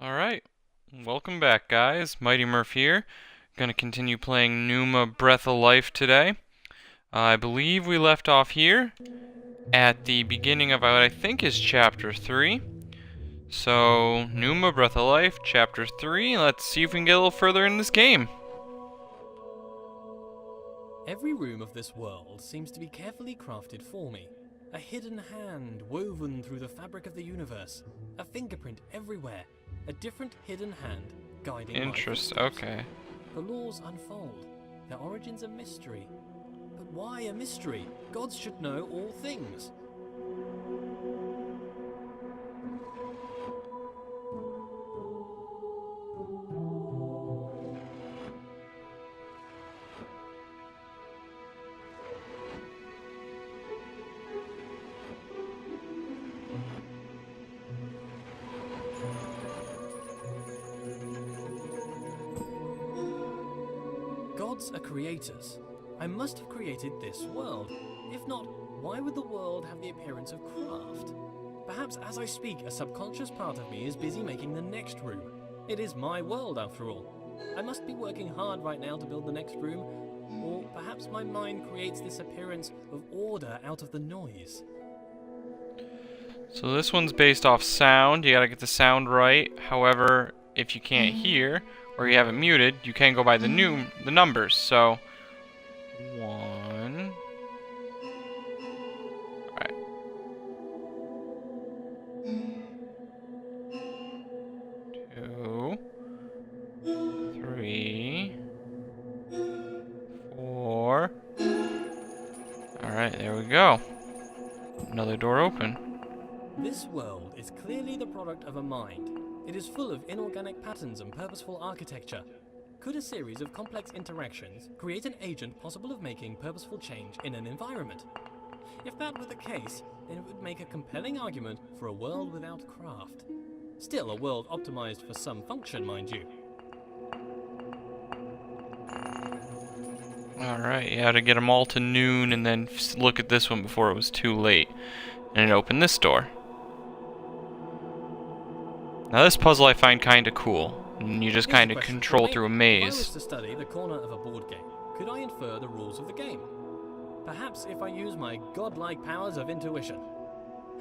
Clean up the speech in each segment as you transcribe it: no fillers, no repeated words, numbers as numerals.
Alright, welcome back guys, Mighty Murph here. Gonna continue playing Pneuma Breath of Life today. I believe we left off here at the beginning of what I think is Chapter 3. So, Pneuma Breath of Life, Chapter 3, let's see if we can get a little further in this game. Every room of this world seems to be carefully crafted for me. A hidden hand woven through the fabric of the universe. A fingerprint everywhere. A different hidden hand guiding my footsteps. Okay. The laws unfold. Their origins a mystery. But why a mystery? Gods should know all things. Gods are creators. I must have created this world. If not, why would the world have the appearance of craft? Perhaps as I speak, a subconscious part of me is busy making the next room. It is my world after all. I must be working hard right now to build the next room, or perhaps my mind creates this appearance of order out of the noise. So this one's based off sound. You gotta get the sound right. However, if you can't hear, or you have it muted, you can go by the numbers. So 1. Alright. 2, 3, 4. Alright, there we go. Another door open. This world is clearly the product of a mind. It is full of inorganic patterns and purposeful architecture. Could a series of complex interactions create an agent possible of making purposeful change in an environment? If that were the case, then it would make a compelling argument for a world without craft. Still a world optimized for some function, mind you. Alright, you had to get them all to noon and then look at this one before it was too late. And it opened this door. Now this puzzle I find kinda cool. And you just kinda control through a maze. If I was to study the corner of a board game, could I infer the rules of the game? Perhaps if I use my godlike powers of intuition.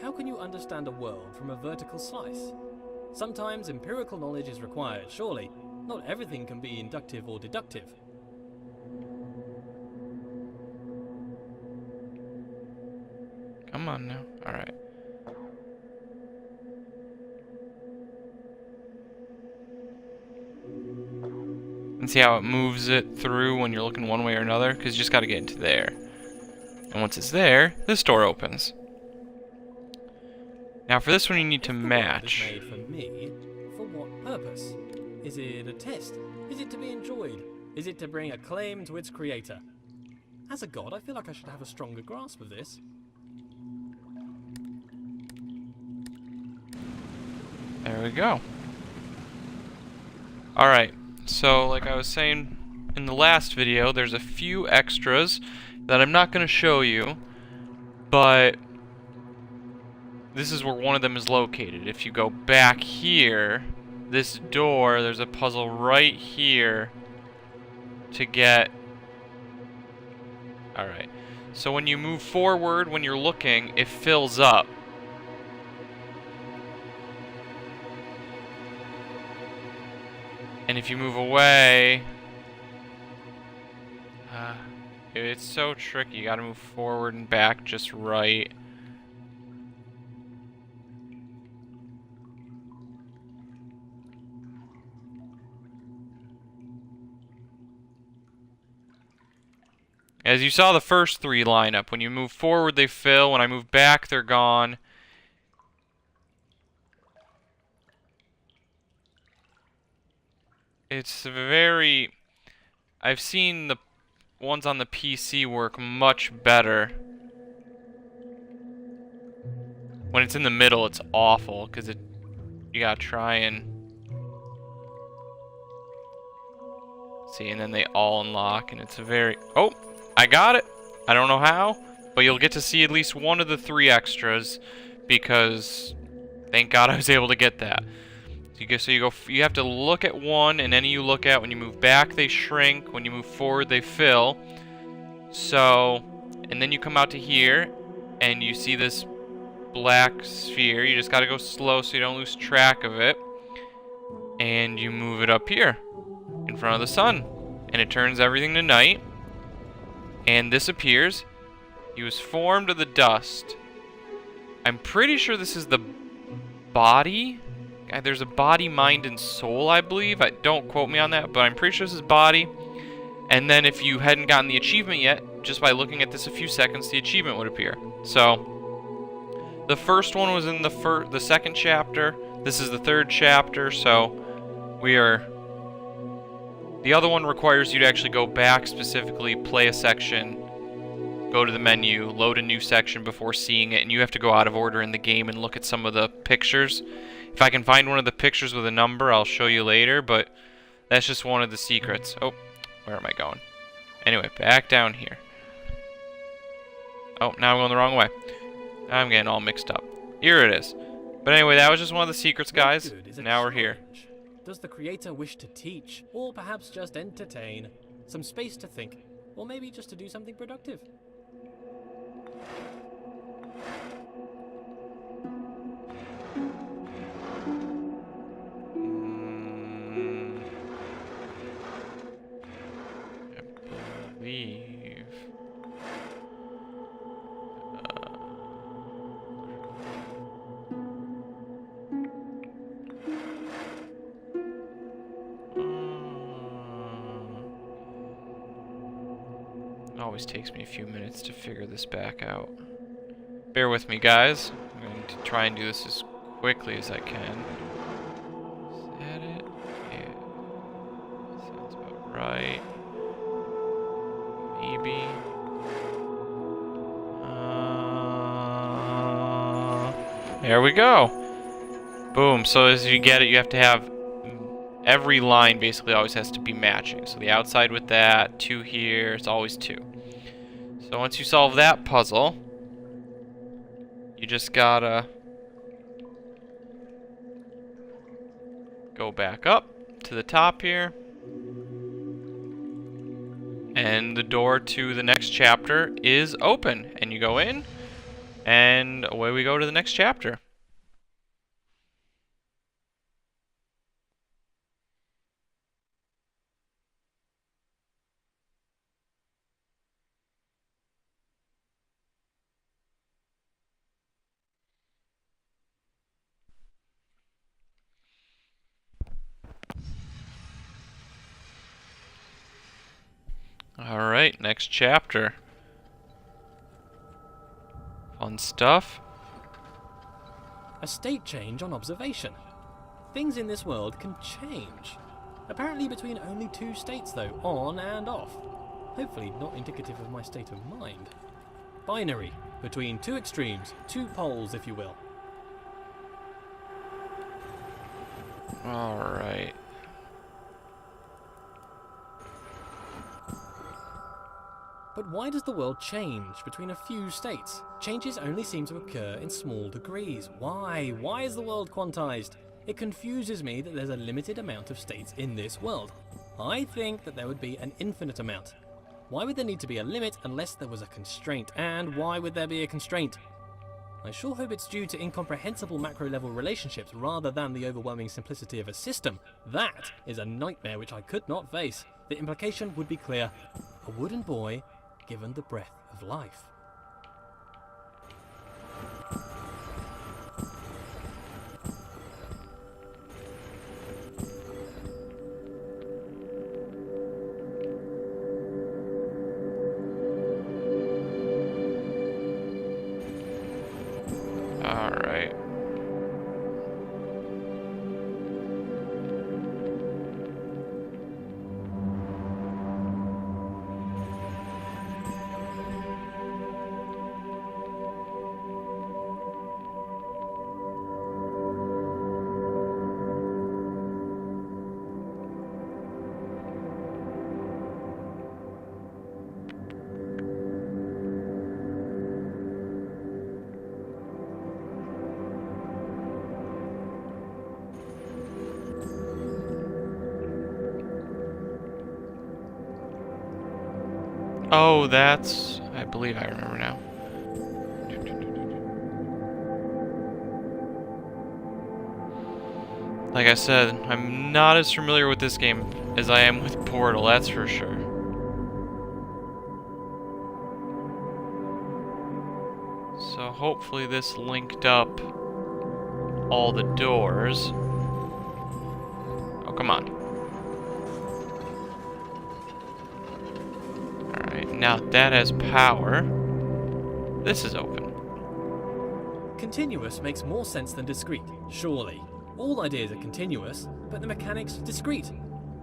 How can you understand a world from a vertical slice? Sometimes empirical knowledge is required, surely. Not everything can be inductive or deductive. Come on now. Alright. And see how it moves it through when you're looking one way or another? Because you just got to get into there. And once it's there, this door opens. Now for this one you need to match. If the world is made for me, for what purpose? Is it a test? Is it to be enjoyed? Is it to bring acclaim to its creator? As a god, I feel like I should have a stronger grasp of this. There we go. Alright. So, like I was saying in the last video, there's a few extras that I'm not going to show you, but this is where one of them is located. If you go back here, this door, there's a puzzle right here to get... Alright. So when you move forward, when you're looking, it fills up. And if you move away, it's so tricky. You gotta move forward and back just right. As you saw the first 3 line up. When you move forward, they fill. When I move back, they're gone. It's very... I've seen the ones on the PC work much better. When it's in the middle, it's awful, because you gotta try and... See, and then they all unlock, and it's a very... Oh! I got it! I don't know how, but you'll get to see at least one of the 3 extras, because thank God I was able to get that. You have to look at one, and any you look at, when you move back, they shrink. When you move forward, they fill. So, and then you come out to here, and you see this black sphere. You just gotta go slow so you don't lose track of it. And you move it up here, in front of the sun. And it turns everything to night. And this appears. He was formed of the dust. I'm pretty sure this is the body. There's a body, mind, and soul, I believe. Don't quote me on that, but I'm pretty sure this is body. And then if you hadn't gotten the achievement yet, just by looking at this a few seconds, the achievement would appear. So, the first one was in the second chapter. This is the third chapter, so the other one requires you to actually go back, specifically play a section, go to the menu, load a new section before seeing it, and you have to go out of order in the game and look at some of the pictures. If I can find one of the pictures with a number, I'll show you later, but that's just one of the secrets. Oh, where am I going? Anyway, back down here. Oh, now I'm going the wrong way. I'm getting all mixed up. Here it is. But anyway, that was just one of the secrets, guys. Now we're here. Does the creator wish to teach, or perhaps just entertain? Some space to think, or maybe just to do something productive? I believe. It always takes me a few minutes to figure this back out. Bear with me, guys. I'm going to try and do this as quickly as I can. Is that it? Yeah. Sounds about right. Maybe. There we go. Boom. So as you get it, you have to have every line basically always has to be matching. So the outside with that, 2 here, it's always 2. So once you solve that puzzle, you just gotta go back up to the top here. And the door to the next chapter is open. And you go in, and away we go to the next chapter. Alright, next chapter. Fun stuff. A state change on observation. Things in this world can change. Apparently between only 2 states though, on and off. Hopefully not indicative of my state of mind. Binary, between 2 extremes, 2 poles if you will. Alright. But why does the world change between a few states? Changes only seem to occur in small degrees. Why? Why is the world quantized? It confuses me that there's a limited amount of states in this world. I think that there would be an infinite amount. Why would there need to be a limit unless there was a constraint? And why would there be a constraint? I sure hope it's due to incomprehensible macro-level relationships rather than the overwhelming simplicity of a system. That is a nightmare which I could not face. The implication would be clear. A wooden boy given the breath of life. Alright. Oh, that's... I believe I remember now. Like I said, I'm not as familiar with this game as I am with Portal, that's for sure. So hopefully this linked up all the doors. Oh, come on. Alright, now that has power. This is open. Continuous makes more sense than discrete, surely. All ideas are continuous, but the mechanics discrete.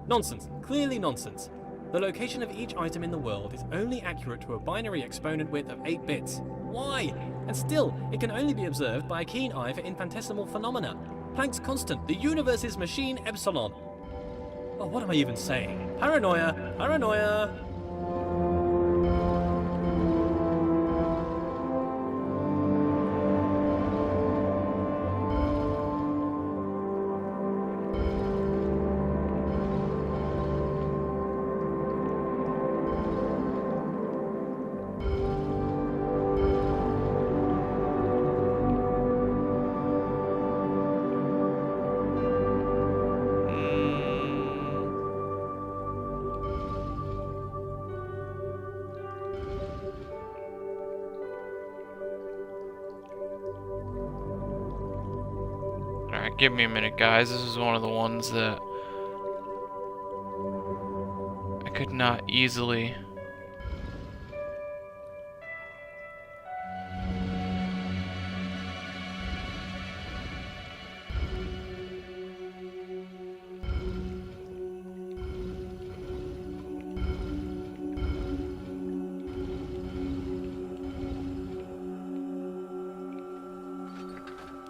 Nonsense, clearly nonsense. The location of each item in the world is only accurate to a binary exponent width of 8 bits. Why? And still, it can only be observed by a keen eye for infinitesimal phenomena. Planck's constant, the universe's machine epsilon. Oh, what am I even saying? Paranoia! Paranoia! Alright, give me a minute, guys. This is one of the ones that I could not easily...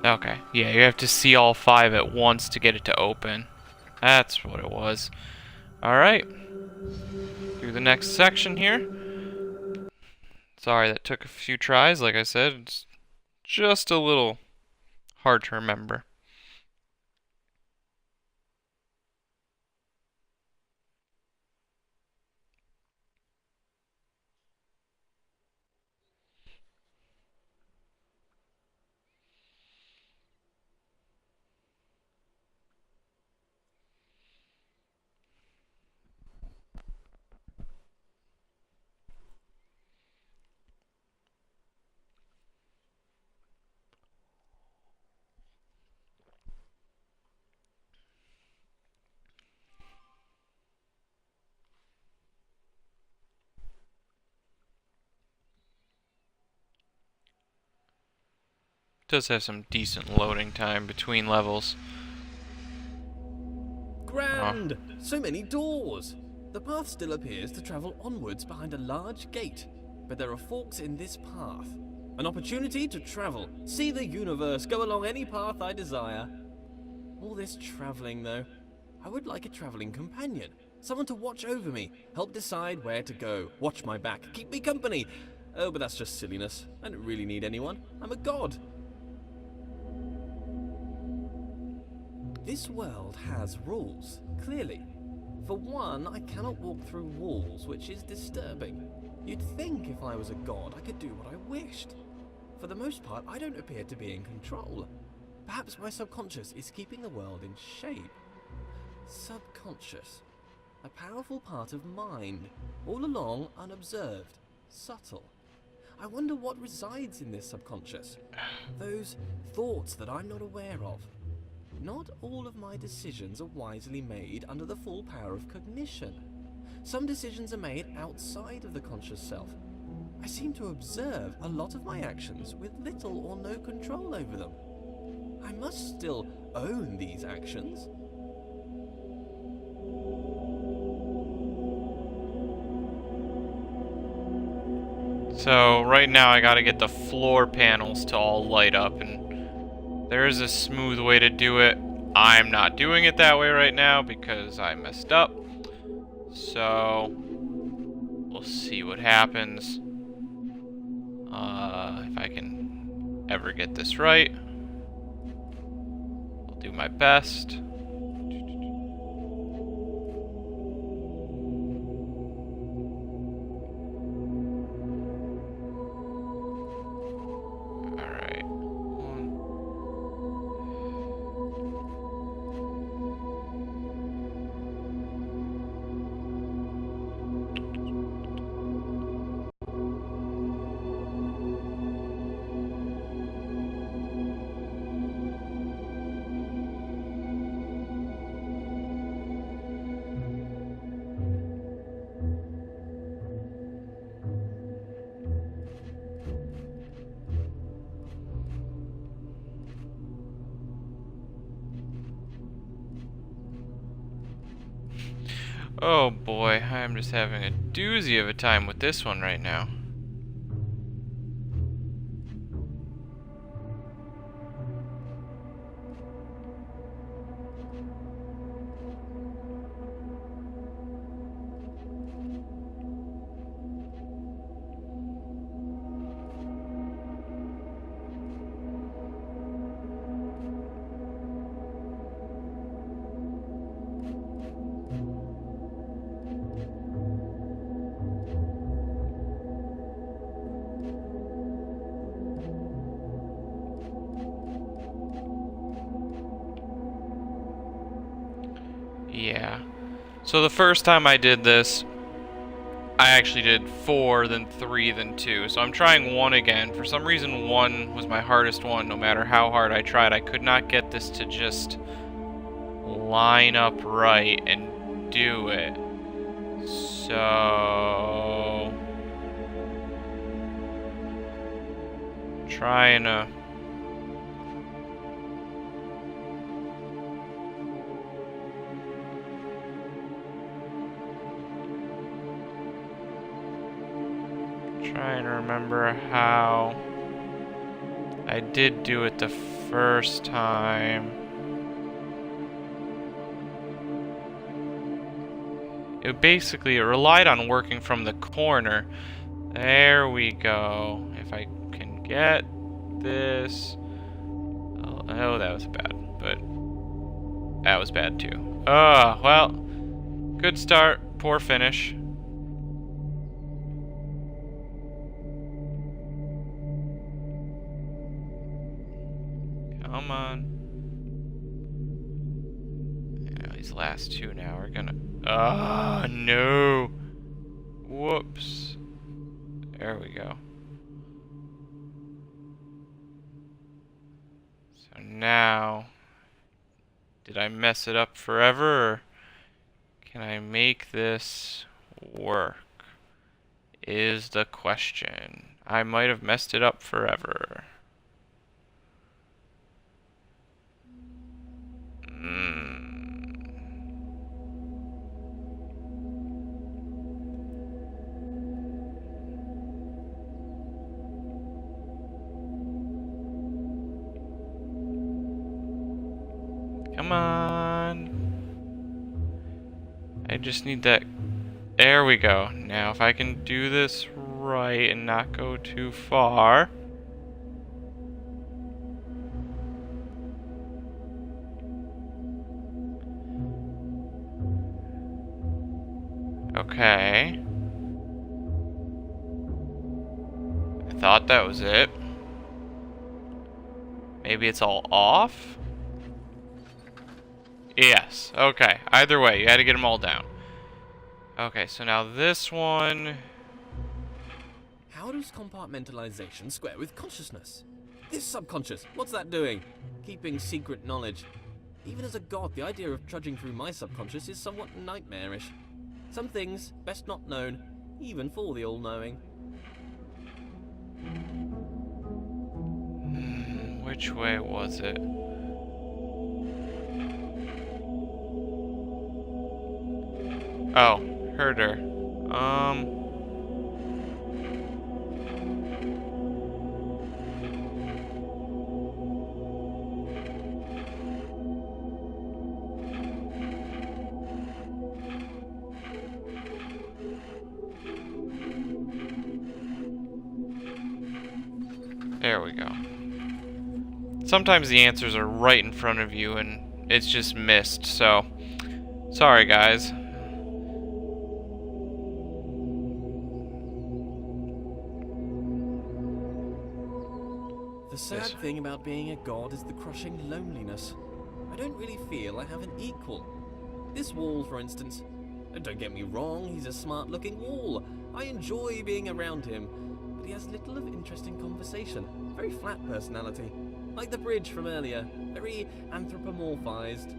Okay, yeah, you have to see all 5 at once to get it to open. That's what it was. Alright. Through the next section here. Sorry, that took a few tries. Like I said, it's just a little hard to remember. Does have some decent loading time between levels. Grand! So many doors! The path still appears to travel onwards behind a large gate, but there are forks in this path. An opportunity to travel, see the universe, go along any path I desire. All this travelling, though. I would like a travelling companion. Someone to watch over me, help decide where to go, watch my back, keep me company. Oh, but that's just silliness. I don't really need anyone. I'm a god. This world has rules, clearly. For one, I cannot walk through walls, which is disturbing. You'd think if I was a god, I could do what I wished. For the most part, I don't appear to be in control. Perhaps my subconscious is keeping the world in shape. Subconscious. A powerful part of mind, all along unobserved, subtle. I wonder what resides in this subconscious. Those thoughts that I'm not aware of. Not all of my decisions are wisely made under the full power of cognition. Some decisions are made outside of the conscious self. I seem to observe a lot of my actions with little or no control over them. I must still own these actions. So right now I gotta get the floor panels to all light up, and there is a smooth way to do it. I'm not doing it that way right now because I messed up. So we'll see what happens. If I can ever get this right, I'll do my best. Oh boy, I'm just having a doozy of a time with this one right now. Yeah. So the first time I did this, I actually did 4, then 3, then 2. So I'm trying 1 again. For some reason, 1 was my hardest one. No matter how hard I tried, I could not get this to just line up right and do it. So... trying to... trying to remember how I did do it the first time. It basically relied on working from the corner. There we go. If I can get this. Oh, that was bad, but that was bad too. Well, good start, poor finish. Come on. Yeah, these last 2 now are gonna... no! Whoops. There we go. So now... did I mess it up forever, or can I make this work? Is the question. I might have messed it up forever. Come on. I just need that. There we go. Now if I can do this right and not go too far. Okay. I thought that was it. Maybe it's all off? Yes. Okay. Either way, you had to get them all down. Okay, so now this one... How does compartmentalization square with consciousness? This subconscious, what's that doing? Keeping secret knowledge. Even as a god, the idea of trudging through my subconscious is somewhat nightmarish. Some things best not known, even for the all-knowing. Which way was it? Oh, herder. There we go. Sometimes the answers are right in front of you and it's just missed, so sorry guys. The sad thing about being a god is the crushing loneliness. I don't really feel I have an equal. This wall, for instance. Don't get me wrong, he's a smart-looking wall. I enjoy being around him, but he has little of interesting conversation. Very flat personality. Like the bridge from earlier, very anthropomorphized.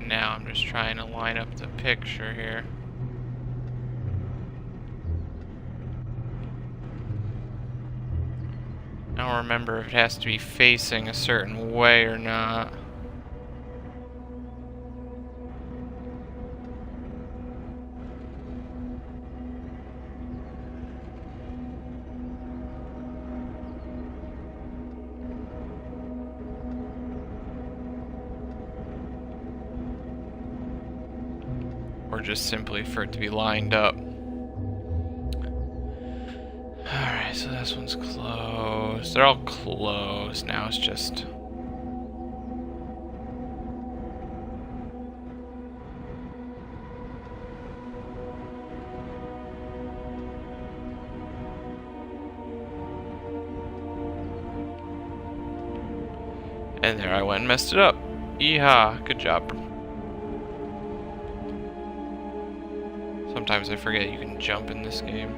Now I'm just trying to line up the picture here. I don't remember if it has to be facing a certain way or not. Or just simply for it to be lined up. Alright, so this one's closed. They're all closed. Now it's just... And there I went and messed it up. Yeehaw, good job. Sometimes I forget you can jump in this game.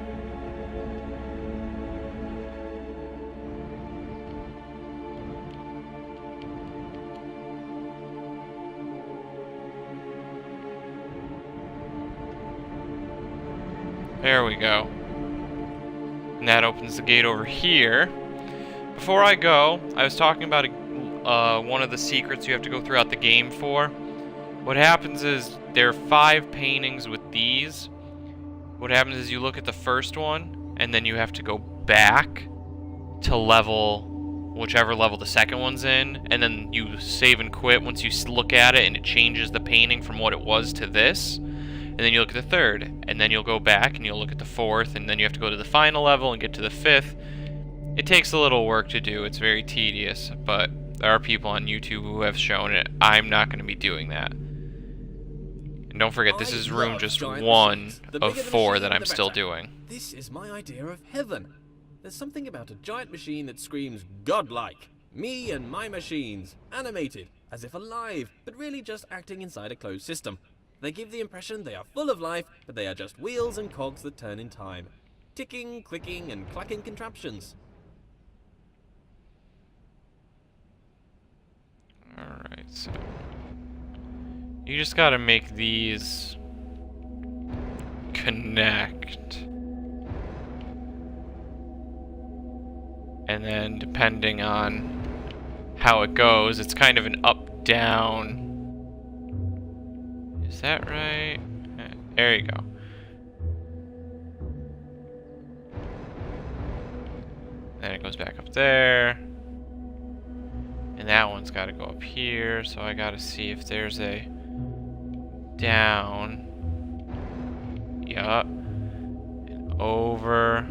There we go. And that opens the gate over here. Before I go, I was talking about one of the secrets you have to go throughout the game for. What happens is there are 5 paintings with these. What happens is you look at the first one, and then you have to go back to level, whichever level the second one's in, and then you save and quit once you look at it, and it changes the painting from what it was to this. And then you look at the third, and then you'll go back, and you'll look at the fourth, and then you have to go to the final level and get to the 5th. It takes a little work to do. It's very tedious, but there are people on YouTube who have shown it. I'm not going to be doing that. And don't forget, this is room just 1 of 4 that I'm still doing. This is my idea of heaven. There's something about a giant machine that screams godlike. Me and my machines, animated, as if alive, but really just acting inside a closed system. They give the impression they are full of life, but they are just wheels and cogs that turn in time. Ticking, clicking, and clacking contraptions. Alright, so... you just gotta make these... connect. And then, depending on how it goes, it's kind of an up-down... Is that right? There you go. Then it goes back up there. And that one's got to go up here, so I got to see if there's a down. Yup. And over.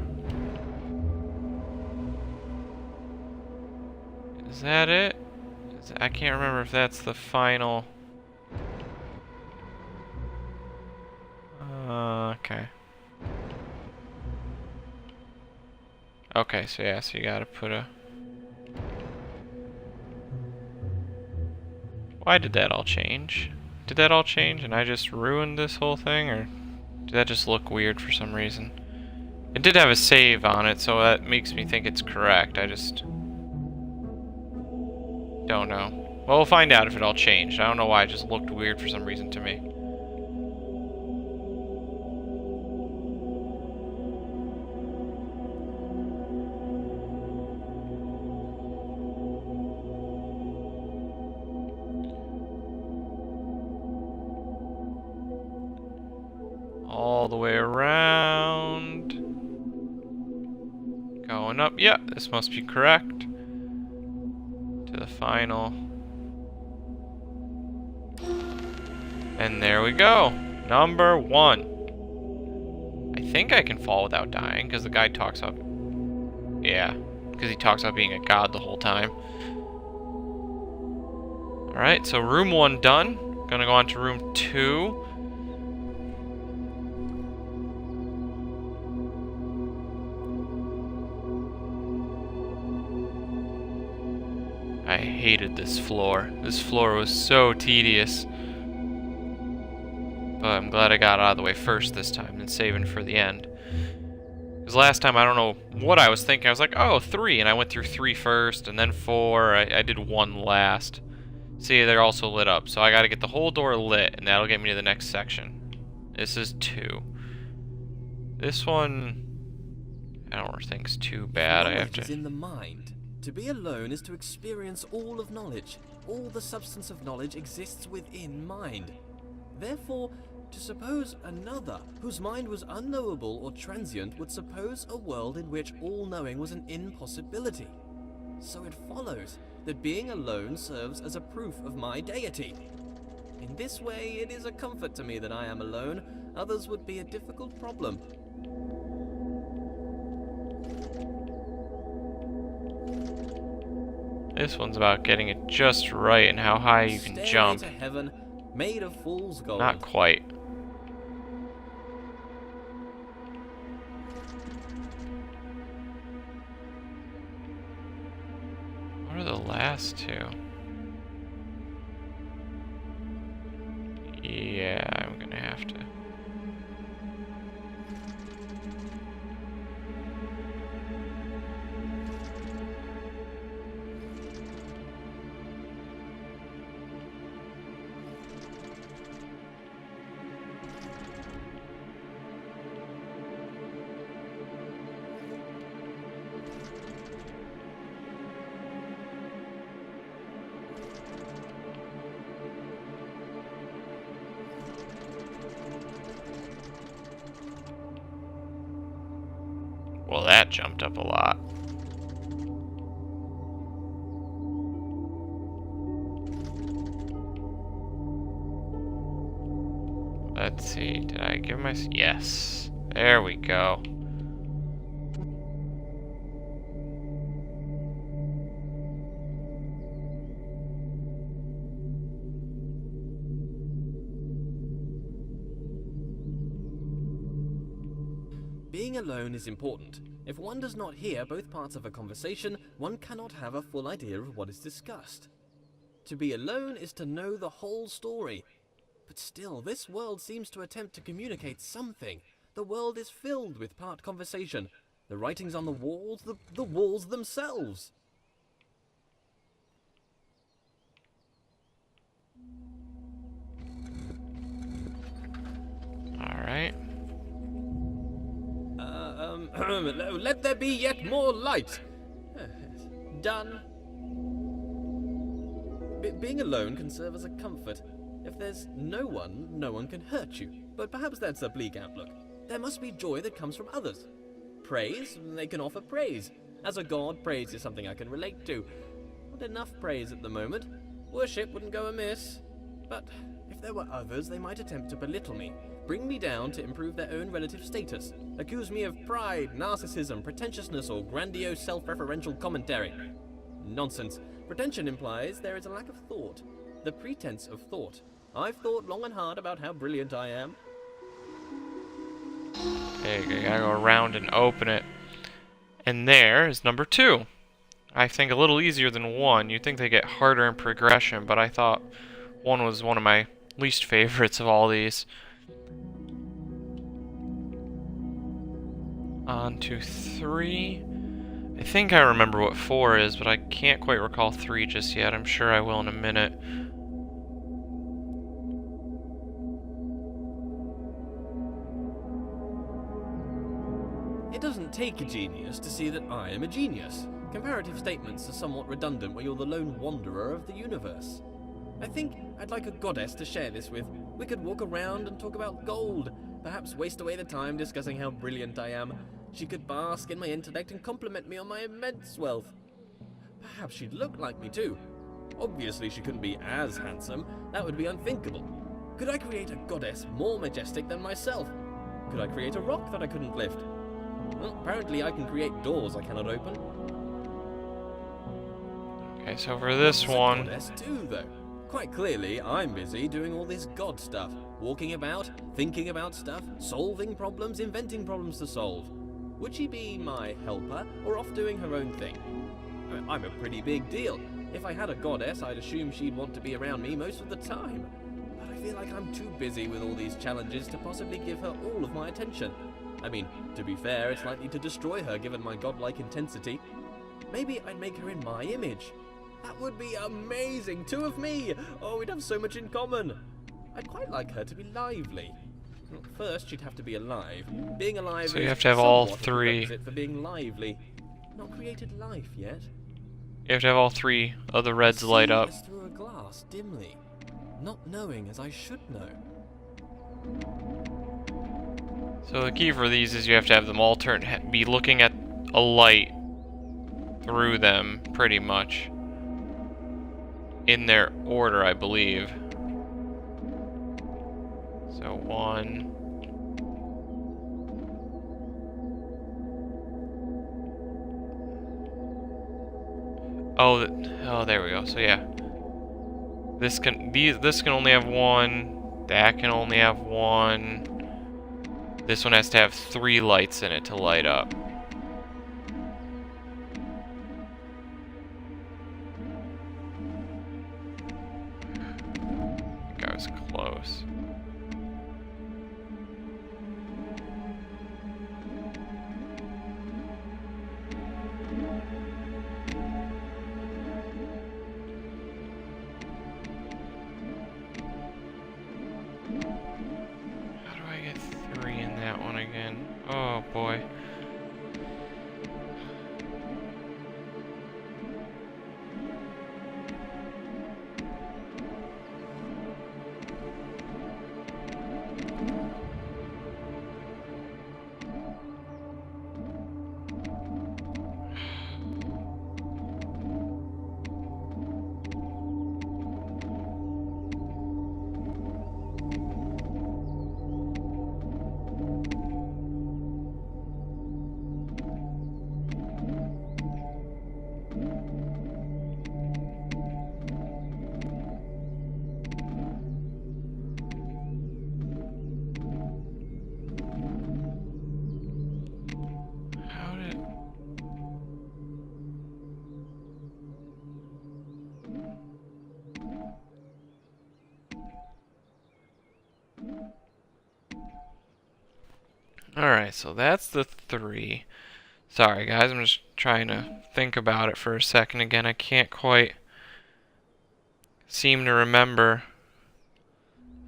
Is that it? I can't remember if that's the final... okay. Okay, so yeah, so you gotta put a... Why did that all change? Did that all change and I just ruined this whole thing, or did that just look weird for some reason? It did have a save on it, so that makes me think it's correct. I just... don't know. Well, we'll find out if it all changed. I don't know why it just looked weird for some reason to me. All the way around. Going up. Yeah, this must be correct. To the final. And there we go. Number 1. I think I can fall without dying, because the guy talks up. Yeah, because he talks about being a god the whole time. Alright, so room 1 done. Gonna go on to room 2. I hated this floor. This floor was so tedious. But I'm glad I got out of the way first this time and saving for the end. Because last time, I don't know what I was thinking. I was like, oh, 3. And I went through 3 first, and then 4. I did 1 last. See, they're also lit up, so I gotta get the whole door lit, and that'll get me to the next section. This is 2. This one, I don't think's too bad. I have Knowledge is to... in the mind. To be alone is to experience all of knowledge. All the substance of knowledge exists within mind. Therefore, to suppose another, whose mind was unknowable or transient, would suppose a world in which all knowing was an impossibility. So it follows that being alone serves as a proof of my deity. In this way, it is a comfort to me that I am alone. Others would be a difficult problem. This one's about getting it just right and how high you can Stairway jump. to heaven, made of fool's gold. Not quite. What are the last 2? Yeah, I'm gonna have to. Well, that jumped up a lot. Let's see, did I give my... Yes. There we go. Being alone is important. If one does not hear both parts of a conversation, one cannot have a full idea of what is discussed. To be alone is to know the whole story. But still, this world seems to attempt to communicate something. The world is filled with part conversation. The writings on the walls, the walls themselves. Alright. Let there be yet more light. Done. Being alone can serve as a comfort. If there's no one can hurt you. But perhaps that's a bleak outlook. There must be joy that comes from others. Praise, they can offer praise. As a god, praise is something I can relate to. Not enough praise at the moment. Worship wouldn't go amiss. But if there were others, they might attempt to belittle me, bring me down to improve their own relative status, accuse me of pride, narcissism, pretentiousness, or grandiose self-referential commentary. Nonsense. Pretension implies there is a lack of thought. The pretense of thought. I've thought long and hard about how brilliant I am. Okay, you gotta go around and open it. And there is number 2. I think a little easier than 1. You'd think they get harder in progression, but I thought 1 was one of my least favorites of all these. On to 3. I think I remember what 4 is, but I can't quite recall 3 just yet. I'm sure I will in a minute. It doesn't take a genius to see that I am a genius. Comparative statements are somewhat redundant where you're the lone wanderer of the universe. I think I'd like a goddess to share this with. We could walk around and talk about gold, perhaps waste away the time discussing how brilliant I am. She could bask in my intellect and compliment me on my immense wealth. Perhaps she'd look like me too. Obviously she couldn't be as handsome, that would be unthinkable. Could I create a goddess more majestic than myself? Could I create a rock that I couldn't lift? Well, apparently I can create doors I cannot open. Okay, so for this one... Goddess too, though. Quite clearly, I'm busy doing all this god stuff. Walking about, thinking about stuff, solving problems, inventing problems to solve. Would she be my helper, or off doing her own thing? I'm a pretty big deal. If I had a goddess, I'd assume she'd want to be around me most of the time. But I feel like I'm too busy with all these challenges to possibly give her all of my attention. I mean, to be fair, it's likely to destroy her given my godlike intensity. Maybe I'd make her in my image. That would be amazing! 2 of me! Oh, we'd have so much in common. I'd quite like her to be lively. Well, first, she'd have to be alive. Being alive So you is have to have all somewhat of a 3. prerequisite for being lively. Not created life yet. You have to have all 3 of the reds light up. As through a glass, dimly, not knowing as I should know. So the key for these is you have to have them all be looking at a light through them, pretty much. In their order, I believe. So 1. Oh, there we go. So yeah, this can only have 1. That can only have 1. This one has to have 3 lights in it to light up. I think I was close. That one again. Oh boy. Alright, so that's the 3. Sorry guys, I'm just trying to think about it for a second again. I can't quite seem to remember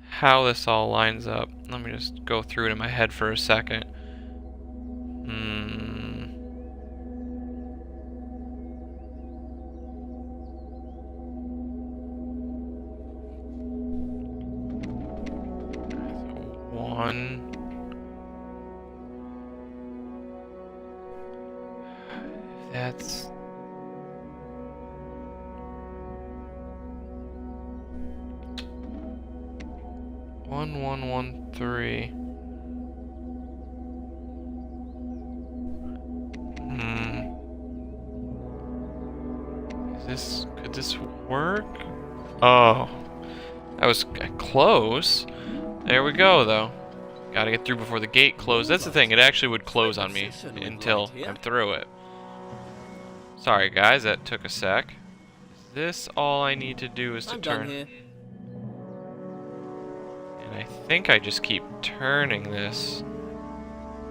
how this all lines up. Let me just go through it in my head for a second. So 1. That's 1113. Could this work? Oh, that was close. There we go, though. Gotta get through before the gate closed. That's the thing, it actually would close on me until I'm through it. Sorry guys, that took a sec. Is this all I need to do is to turn? And I think I just keep turning this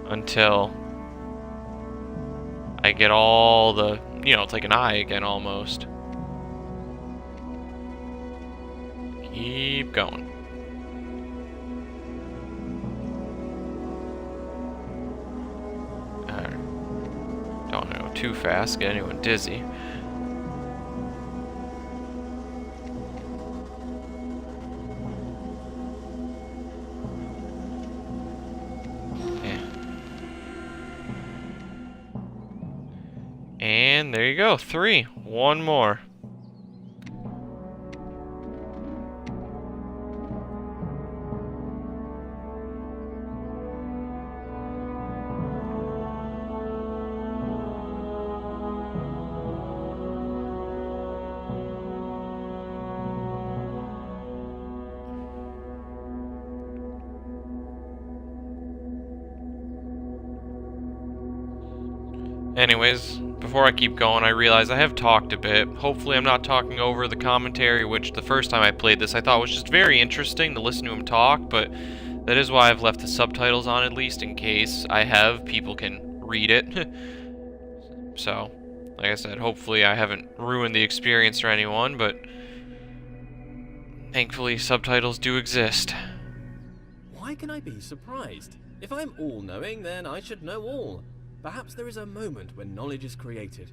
until I get all the, it's like an eye again almost. Keep going. Alright. Don't want to go too fast, get anyone dizzy. And there you go, 3. One more. Anyways, before I keep going, I realize I have talked a bit. Hopefully I'm not talking over the commentary, which the first time I played this I thought was just very interesting to listen to him talk, but that is why I've left the subtitles on, at least in case people can read it. So, Like I said, hopefully I haven't ruined the experience for anyone, but thankfully subtitles do exist. Why can I be surprised? If I'm all-knowing, then I should know all. Perhaps there is a moment when knowledge is created.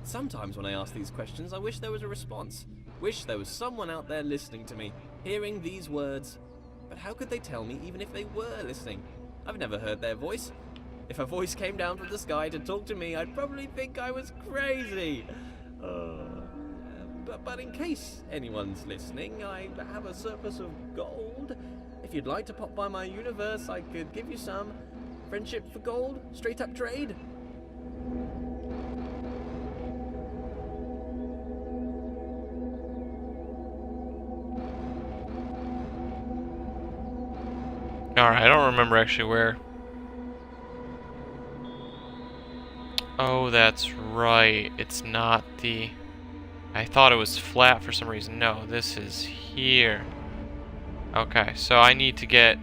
Sometimes when I ask these questions, I wish there was a response. Wish there was someone out there listening to me, hearing these words. But how could they tell me even if they were listening? I've never heard their voice. If a voice came down from the sky to talk to me, I'd probably think I was crazy. But in case anyone's listening, I have a surplus of gold. If you'd like to pop by my universe, I could give you some. Friendship for gold? Straight up trade? Alright, I don't remember actually where. Oh, that's right. It's not the... I thought it was flat for some reason. No, this is here. Okay, so I need to get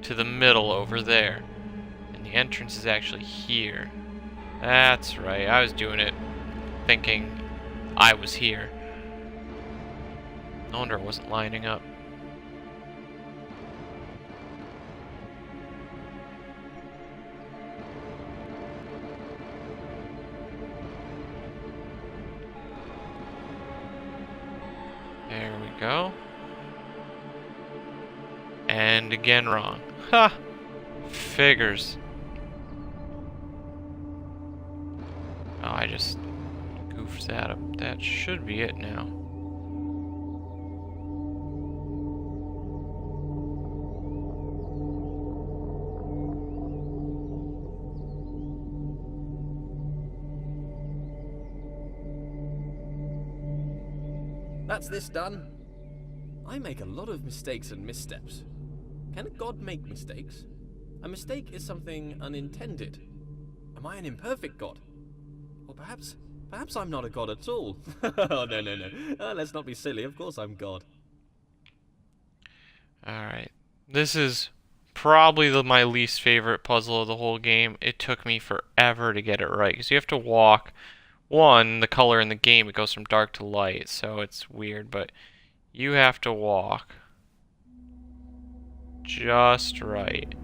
to the middle over there. And the entrance is actually here. That's right. I was doing it thinking I was here. No wonder it wasn't lining up. There we go. And again wrong. Ha! Figures. Oh, I just goofed that up. That should be it now. That's this done. I make a lot of mistakes and missteps. Can a god make mistakes? A mistake is something unintended. Am I an imperfect god? Or perhaps I'm not a god at all. Oh, no. Let's not be silly. Of course I'm god. Alright. This is probably my least favorite puzzle of the whole game. It took me forever to get it right. Because you have to walk. One, the color in the game, it goes from dark to light. So it's weird. But you have to walk just right.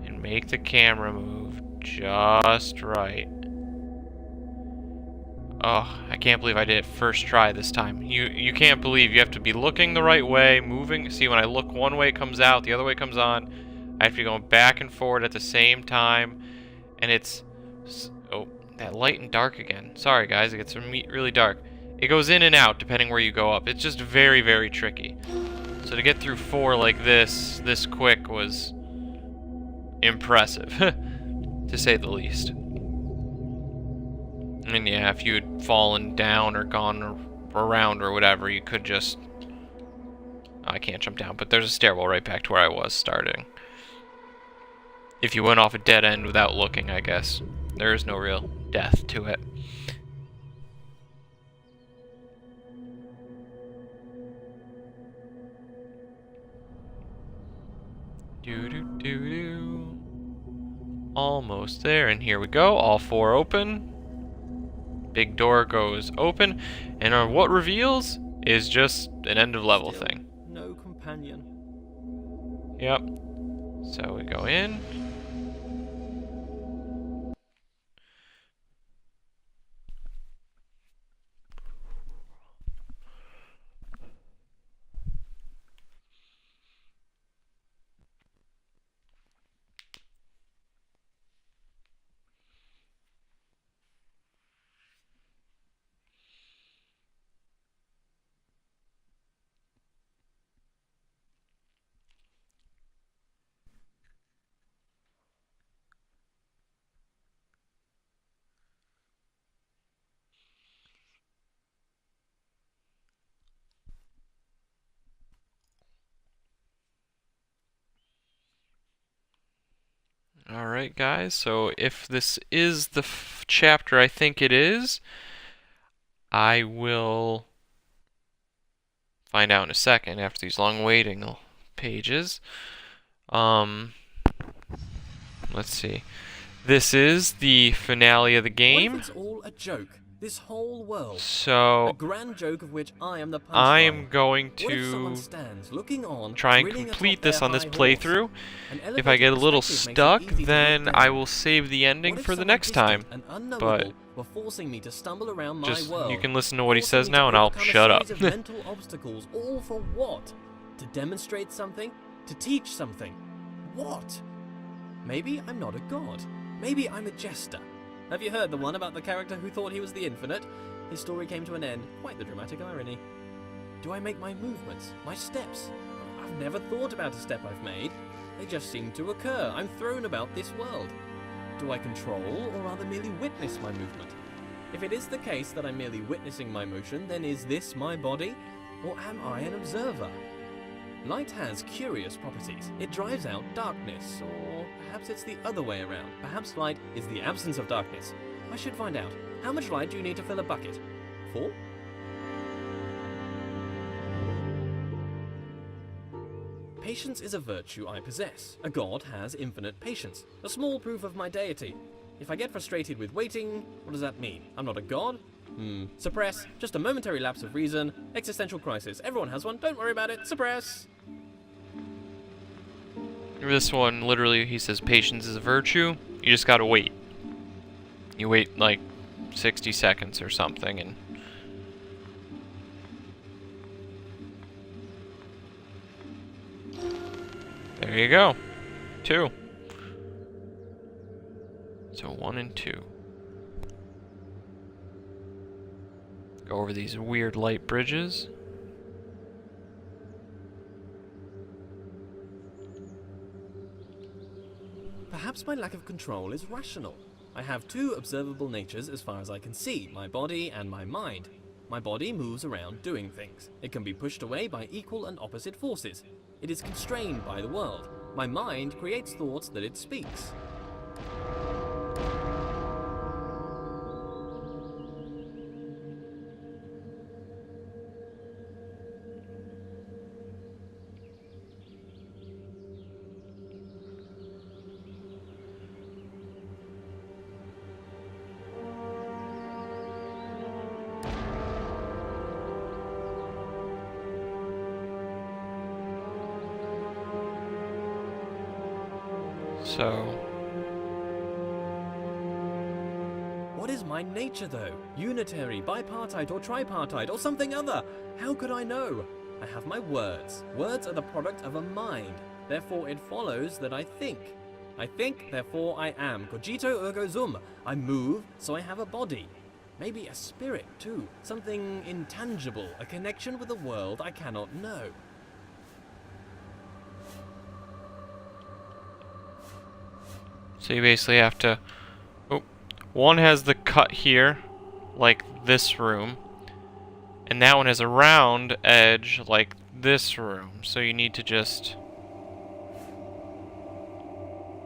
And make the camera move just right. Oh, I can't believe I did it first try this time. You can't believe you have to be looking the right way, moving. See, when I look one way, it comes out, the other way comes on. I have to be going back and forward at the same time. And it's... Oh, that light and dark again. Sorry, guys, it gets really dark. It goes in and out, depending where you go up. It's just very, very tricky. So to get through 4 like this quick was impressive, to say the least. And yeah, if you had fallen down or gone around or whatever, you could just... I can't jump down, but there's a stairwell right back to where I was starting. If you went off a dead end without looking, I guess. There is no real death to it. Do-do-do-do. Almost there, and here we go. All 4 open. Big door goes open, and what reveals is just an end of level Still thing. No companion. Yep. So we go in. Alright, guys, so if this is the chapter I think it is, I will find out in a second after these long waiting pages. Let's see. This is the finale of the What if game. it's all a joke? This whole world. A So grand joke of which I am the I punchline. am going What if someone to stands looking on, try and grinning complete atop this their on this high playthrough. horse? An If I elevated get a little perspective makes it stuck, easy to then look I down. will save the ending What if for the someone next time. distant and But unknowable were forcing me to stumble around my just world? you can listen to what he Forcing says me to now, and I'll overcome a shut up. series of mental obstacles, all for what? To demonstrate something? To teach something? What? Maybe I'm not a god. Maybe I'm a jester. Have you heard the one about the character who thought he was the infinite? His story came to an end. Quite the dramatic irony. Do I make my movements, my steps? I've never thought about a step I've made. They just seem to occur. I'm thrown about this world. Do I control or rather merely witness my movement? If it is the case that I'm merely witnessing my motion, then is this my body? Or am I an observer? Light has curious properties. It drives out darkness, or perhaps it's the other way around. Perhaps light is the absence of darkness. I should find out. How much light do you need to fill a bucket? 4? Patience is a virtue I possess. A god has infinite patience. A small proof of my deity. If I get frustrated with waiting, what does that mean? I'm not a god? Suppress. Just a momentary lapse of reason. Existential crisis. Everyone has one. Don't worry about it. Suppress. This one, literally, he says patience is a virtue. You just gotta wait. You wait like 60 seconds or something, and there you go. 2. So 1 and 2. Go over these weird light bridges. Perhaps my lack of control is rational. I have 2 observable natures as far as I can see, my body and my mind. My body moves around doing things. It can be pushed away by equal and opposite forces. It is constrained by the world. My mind creates thoughts that it speaks. So, What is my nature, though? Unitary, bipartite, or tripartite, or something other? How could I know? I have my words. Words are the product of a mind. Therefore, it follows that I think. I think, therefore I am. Cogito ergo sum. I move, so I have a body. Maybe a spirit, too. Something intangible, a connection with the world I cannot know. so you basically have to... Oh, one has the cut here, like this room. And that one has a round edge, like this room. So you need to just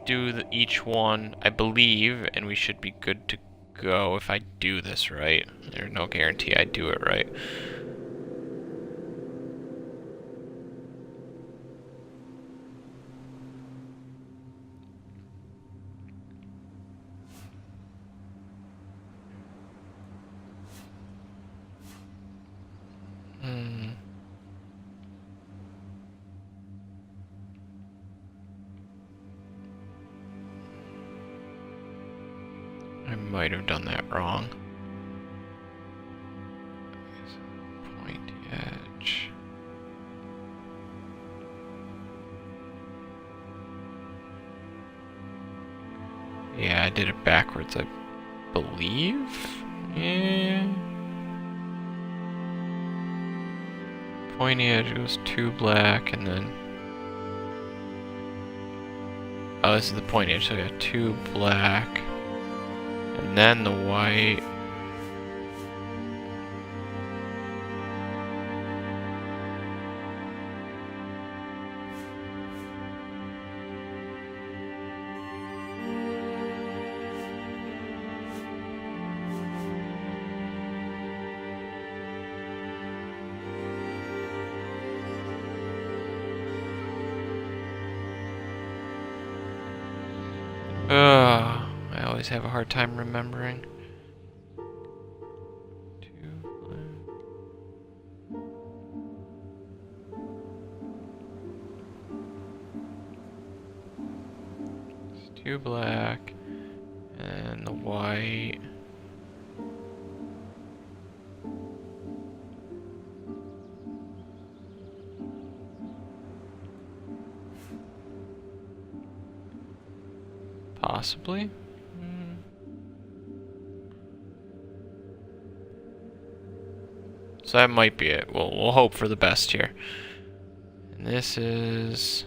do each one, I believe, and we should be good to go if I do this right. There's no guarantee I do it right. I might have done that wrong. Pointy edge. Yeah, I did it backwards, I believe. Yeah. Pointy edge goes 2 black, and then... Oh, this is the pointy edge, so I got 2 black. And then the white. always have a hard time remembering. Two black, and the white. Possibly. So that might be it. We'll hope for the best here. And this is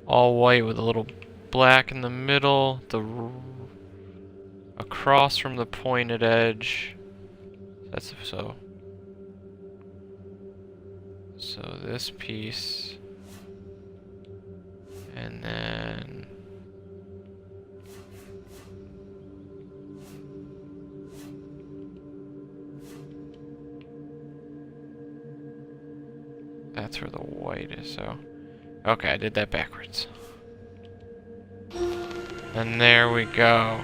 all white with a little black in the middle, across from the pointed edge. That's so this piece, and then that's where the white is. So okay, I did that backwards. And there we go.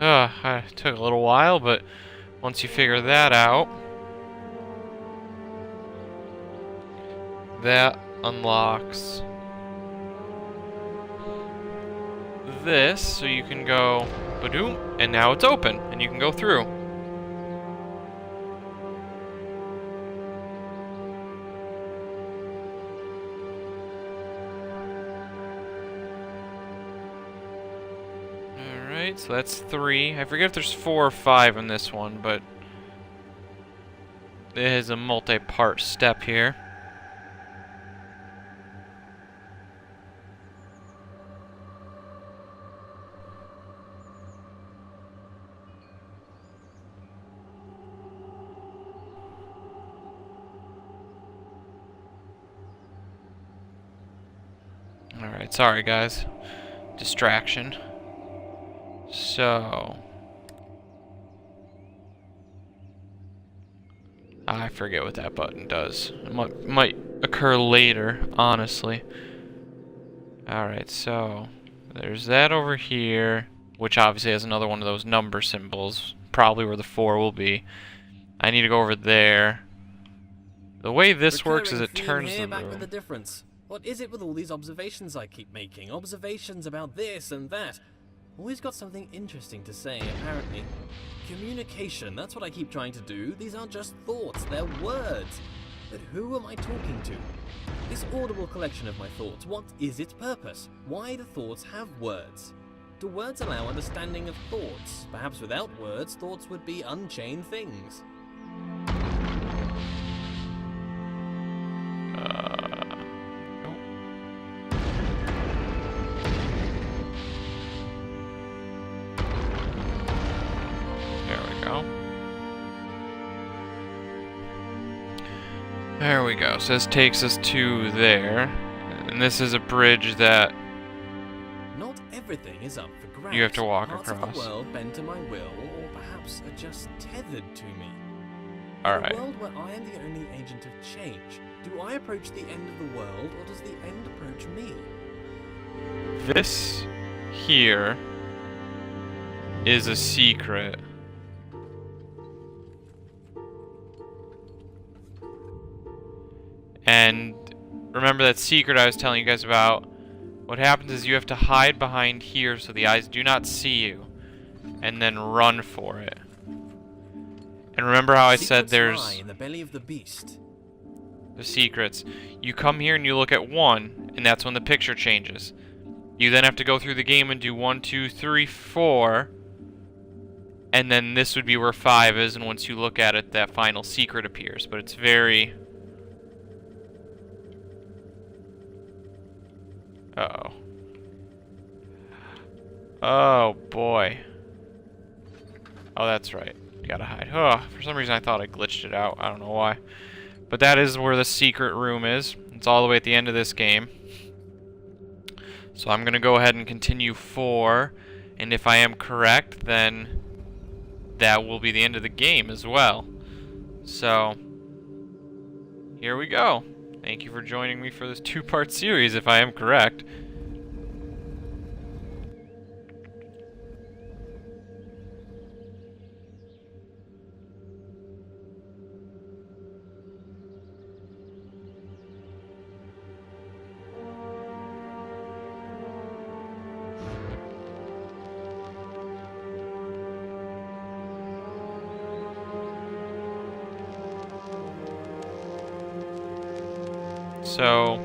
It took a little while, but once you figure that out, that unlocks this, so you can go ba-doom, and now it's open, and you can go through. So that's 3. I forget if there's 4 or 5 in this one, but it is a multi-part step here. Alright, sorry guys. Distraction. So I forget what that button does. It might occur later, honestly. Alright, so there's that over here, which obviously has another one of those number symbols, probably where the 4 will be. I need to go over there. The way this works is it turns the back room. With the difference. What is it with all these observations I keep making? Observations about this and that. Always got something interesting to say, apparently. Communication, that's what I keep trying to do. These aren't just thoughts, they're words. But who am I talking to? This audible collection of my thoughts, what is its purpose? Why do thoughts have words? Do words allow understanding of thoughts? Perhaps without words, thoughts would be unchained things. There we go. So this takes us to there. And this is a bridge that not everything is up for grabs. you have to walk Parts across. Of the world bend to my will, or perhaps are just tethered to me. Alright. In a world where I am the only agent of change, do I approach the end of the world, or does the end approach me? This here is a secret. And remember that secret I was telling you guys about? What happens is you have to hide behind here so the eyes do not see you, and then run for it. And remember how I said there's in the belly of the beast. The secrets. You come here and you look at 1, and that's when the picture changes. You then have to go through the game and do 1, 2, 3, 4, and then this would be where 5 is, and once you look at it, that final secret appears. But it's very... Uh-oh. Oh, boy. Oh, that's right. You gotta hide. Oh, for some reason I thought I glitched it out. I don't know why. But that is where the secret room is. It's all the way at the end of this game. So I'm gonna go ahead and continue 4. And if I am correct, then that will be the end of the game as well. So, here we go. Thank you for joining me for this two-part series, if I am correct. So,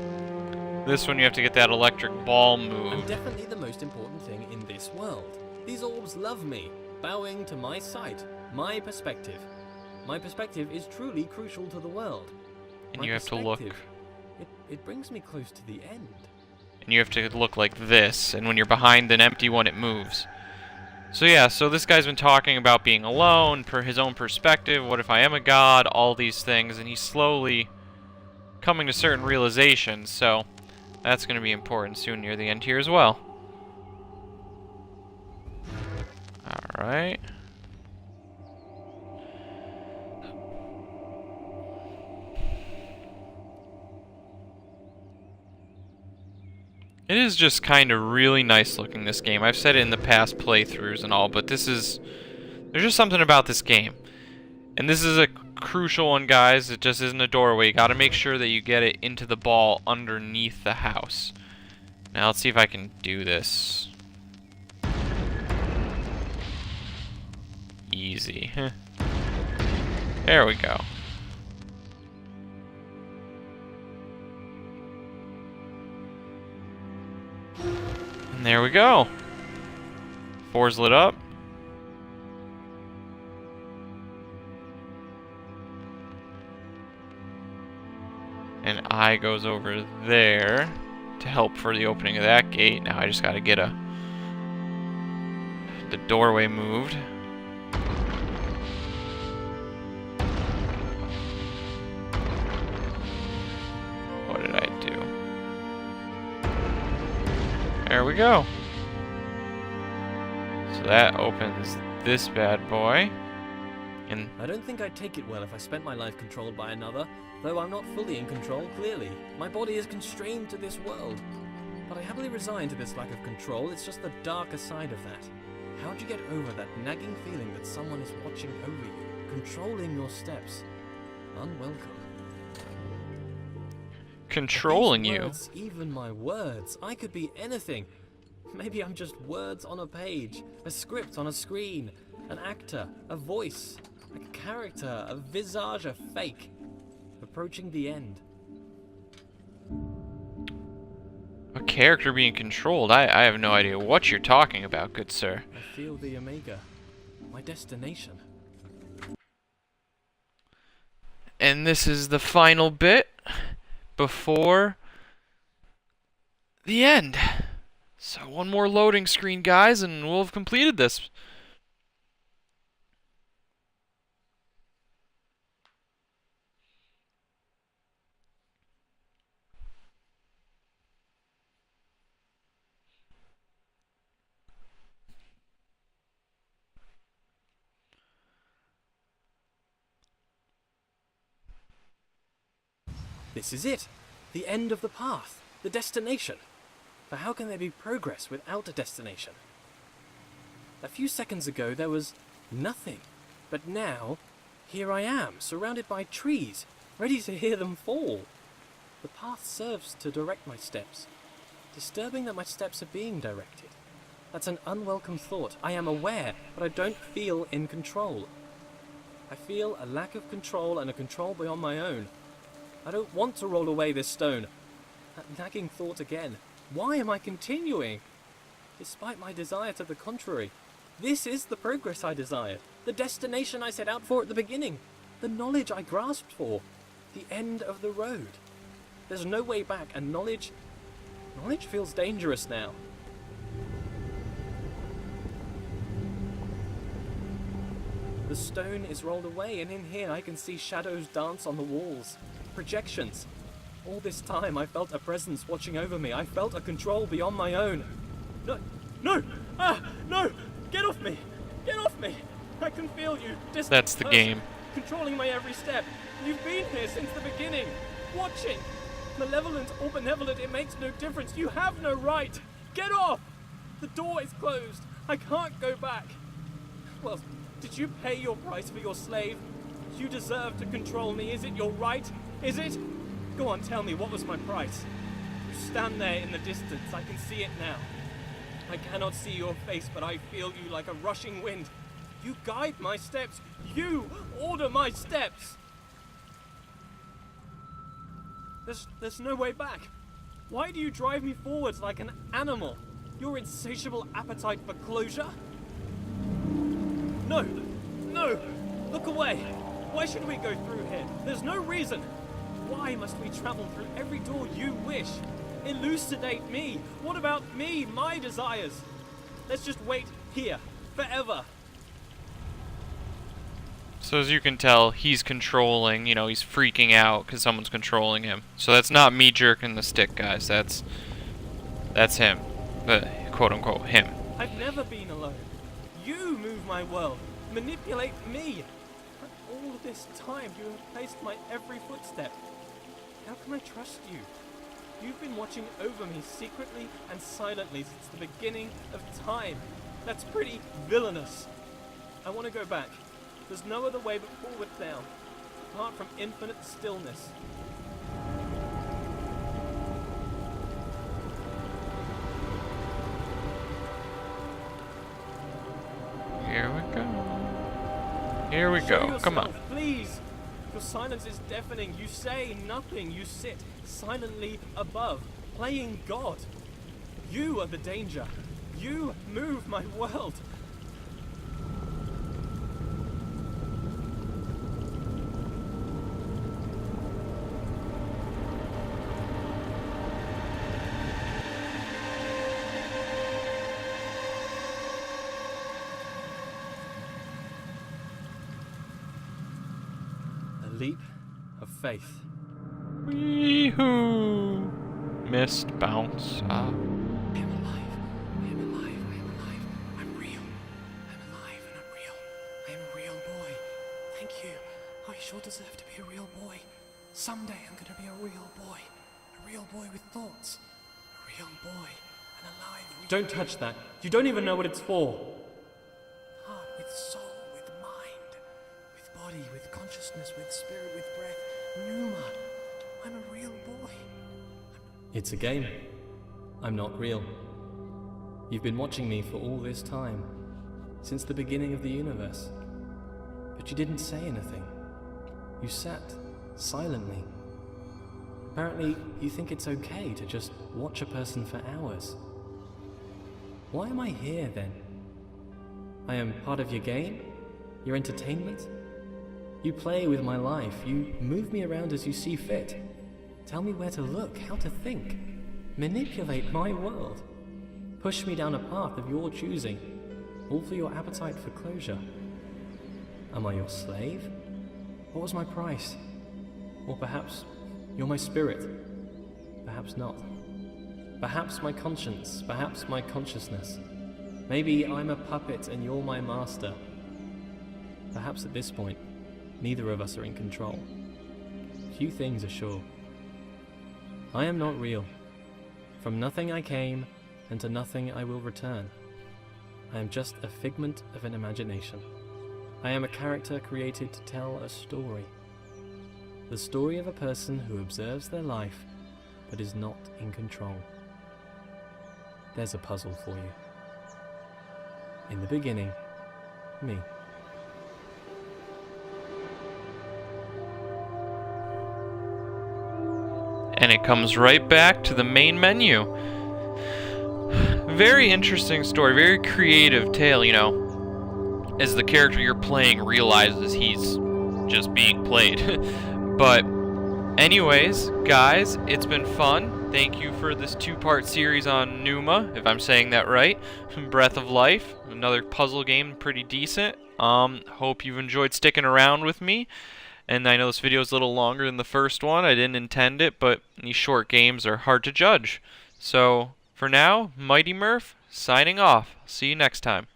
this one you have to get that electric ball I'm moved. definitely the most important thing in this world. These orbs love me, bowing to my sight, my perspective. My perspective is truly crucial to the world. And My you have to look... perspective, It brings me close to the end. And you have to look like this, and when you're behind an empty one, it moves. So yeah, so this guy's been talking about being alone, per his own perspective, what if I am a god, all these things, and he's slowly coming to certain realizations, so that's going to be important soon near the end here as well. Alright. It is just kind of really nice looking, this game. I've said it in the past playthroughs and all, but this is... There's just something about this game. And this is a crucial one, guys. It just isn't a doorway. You gotta make sure that you get it into the ball underneath the house. Now let's see if I can do this. Easy. There we go. And there we go. 4's lit up. And I goes over there to help for the opening of that gate. Now I just gotta get the doorway moved. What did I do? There we go. So that opens this bad boy. And I don't think I'd take it well if I spent my life controlled by another, though I'm not fully in control, clearly. My body is constrained to this world. But I happily resign to this lack of control. It's just the darker side of that. How'd you get over that nagging feeling that someone is watching over you, controlling your steps? Unwelcome. controlling These you. words, even my words, I could be anything. Maybe I'm just words on a page, a script on a screen, an actor, a voice, a character, a visage, a fake. Approaching the end. A character being controlled? I have no idea what you're talking about, good sir. I feel the Omega. My destination. And this is the final bit before the end. So one more loading screen, guys, and we'll have completed this. This is it. The end of the path. The destination. For how can there be progress without a destination? A few seconds ago there was nothing. But now, here I am, surrounded by trees, ready to hear them fall. The path serves to direct my steps. Disturbing that my steps are being directed. That's an unwelcome thought. I am aware, but I don't feel in control. I feel a lack of control and a control beyond my own. I don't want to roll away this stone. That nagging thought again. Why am I continuing? Despite my desire to the contrary. This is the progress I desired. The destination I set out for at the beginning. The knowledge I grasped for. The end of the road. There's no way back, and knowledge feels dangerous now. The stone is rolled away, and in here I can see shadows dance on the walls. Projections. All this time I felt a presence watching over me. I felt a control beyond my own. No! No! Ah! No! Get off me! Get off me! I can feel you. Distant That's the person, game. controlling my every step. You've been here since the beginning. Watching. Malevolent or benevolent, it makes no difference. You have no right. Get off! The door is closed. I can't go back. Well, did you pay your price for your slave? You deserve to control me. Is it your right? Is it? Go on, tell me, what was my price? You stand there in the distance. I can see it now. I cannot see your face, but I feel you like a rushing wind. You guide my steps. You order my steps. There's no way back. Why do you drive me forwards like an animal? Your insatiable appetite for closure? No! No! Look away! Why should we go through here? There's no reason! Why must we travel through every door you wish? Elucidate me! What about me, my desires? Let's just wait here, forever. So as you can tell, he's controlling, he's freaking out because someone's controlling him. So that's not me jerking the stick, guys. That's him. The quote-unquote him. I've never been alone. You move my world. Manipulate me. But all this time you have placed my every footstep. How can I trust you? You've been watching over me secretly and silently since the beginning of time. That's pretty villainous. I want to go back. There's no other way but forward now, apart from infinite stillness. Here we go. Here we Show go. Come on. yourself, please. Your silence is deafening. You say nothing. You sit silently above, playing God. You are the danger. You move my world. Leap of faith. Wee-hoo! Missed bounce. I am alive. I am alive. I am alive. I'm real. I'm alive and I'm real. I am a real boy. Thank you. I sure deserve to be a real boy. Someday I'm gonna be a real boy. A real boy with thoughts. A real boy and alive. Don't touch that. You don't even know what it's for. Heart with soul, with mind, with body, with consciousness, with spirit, with breath. Pneuma. I'm a real boy. It's a game. I'm not real. You've been watching me for all this time, since the beginning of the universe. But you didn't say anything. You sat silently. Apparently, you think it's okay to just watch a person for hours. Why am I here then? I am part of your game? Your entertainment? You play with my life. You move me around as you see fit. Tell me where to look, how to think. Manipulate my world. Push me down a path of your choosing, all for your appetite for closure. Am I your slave? What was my price? Or perhaps you're my spirit. Perhaps not. Perhaps my conscience, perhaps my consciousness. Maybe I'm a puppet and you're my master. Perhaps at this point, neither of us are in control. Few things are sure. I am not real. From nothing I came, and to nothing I will return. I am just a figment of an imagination. I am a character created to tell a story. The story of a person who observes their life, but is not in control. There's a puzzle for you. In the beginning, me. And it comes right back to the main menu. Very interesting story, very creative tale, as the character you're playing realizes he's just being played. But anyways, guys, it's been fun. Thank you for this 2-part series on Pneuma, if I'm saying that right. Breath of Life, another puzzle game, pretty decent. Hope you've enjoyed sticking around with me. And I know this video is a little longer than the first one. I didn't intend it, but these short games are hard to judge. So, for now, Mighty Murph, signing off. See you next time.